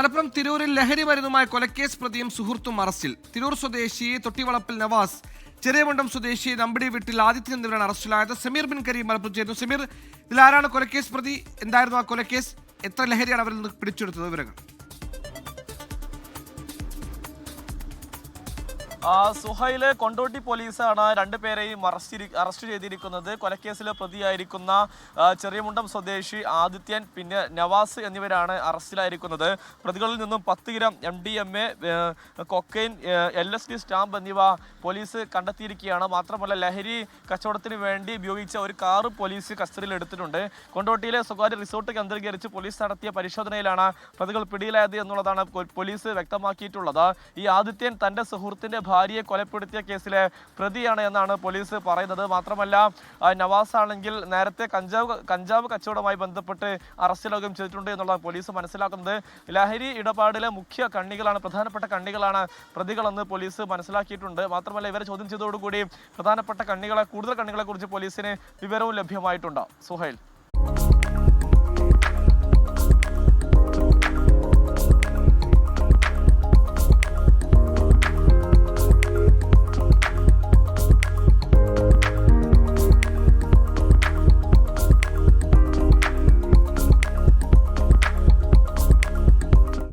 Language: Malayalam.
മലപ്പുറം തിരൂരിൽ ലഹരി മരുന്നുമായി കൊലക്കേസ് പ്രതിയും സുഹൃത്തും അറസ്റ്റിൽ. തിരൂർ സ്വദേശി തൊട്ടിവളപ്പിൽ നവാസ്, ചെറിയമുണ്ടം സ്വദേശി നമ്പടി വീട്ടിൽ ആദിത്യൻ എന്നിവരാണ് അറസ്റ്റിലായത്. സമീർ ബിൻ കരീം മലപ്പുറം ചേരുന്നു. സമീർ, ഇതിലാരാണ് കൊലക്കേസ് പ്രതി? എന്തായിരുന്നു ആ കൊലക്കേസ്? എത്ര ലഹരിയാണ് അവരിൽ നിന്ന് പിടിച്ചെടുത്തത്? വിവരങ്ങൾ. സുഹൈല്, കൊണ്ടോട്ടി പോലീസാണ് രണ്ടുപേരെയും അറസ്റ്റ് ചെയ്തിരിക്കുന്നത്. കൊലക്കേസിലെ പ്രതിയായിരിക്കുന്ന ചെറിയമുണ്ടം സ്വദേശി ആദിത്യൻ, പിന്നെ നവാസ് എന്നിവരാണ് അറസ്റ്റിലായിരിക്കുന്നത്. പ്രതികളിൽ നിന്നും 10 gram MDMA, cocaine, LSD stamp എന്നിവ പോലീസ് കണ്ടെത്തിയിരിക്കുകയാണ്. മാത്രമല്ല, ലഹരി കച്ചവടത്തിന് വേണ്ടി ഉപയോഗിച്ച ഒരു കാറ് പോലീസ് കസ്റ്റഡിയിൽ എടുത്തിട്ടുണ്ട്. കൊണ്ടോട്ടിയിലെ സ്വകാര്യ റിസോർട്ട് കേന്ദ്രീകരിച്ച് പോലീസ് നടത്തിയ പരിശോധനയിലാണ് പ്രതികൾ പിടിയിലായത് എന്നുള്ളതാണ് പോലീസ് വ്യക്തമാക്കിയിട്ടുള്ളത്. ഈ ആദിത്യൻ തൻ്റെ സുഹൃത്തിൻ്റെ ഭാര്യയെ കൊലപ്പെടുത്തിയ കേസിലെ പ്രതിയാണ് എന്നാണ് പോലീസ് പറയുന്നത്. മാത്രമല്ല, നവാസ് ആണെങ്കിൽ നേരത്തെ കഞ്ചാവ് കച്ചവടവുമായി ബന്ധപ്പെട്ട് അറസ്റ്റിലാകുകയും ചെയ്തിട്ടുണ്ട് എന്നുള്ളതാണ് പോലീസ് മനസ്സിലാക്കുന്നത്. ലഹരി ഇടപാടിലെ മുഖ്യ കണ്ണികളാണ്, പ്രധാനപ്പെട്ട കണ്ണികളാണ് പ്രതികളെന്ന് പോലീസ് മനസ്സിലാക്കിയിട്ടുണ്ട്. മാത്രമല്ല, ഇവരെ ചോദ്യം ചെയ്തതോടുകൂടി കൂടുതൽ കണ്ണികളെ കുറിച്ച് പോലീസിന് വിവരവും ലഭ്യമായിട്ടുണ്ട്. സുഹൈൽ.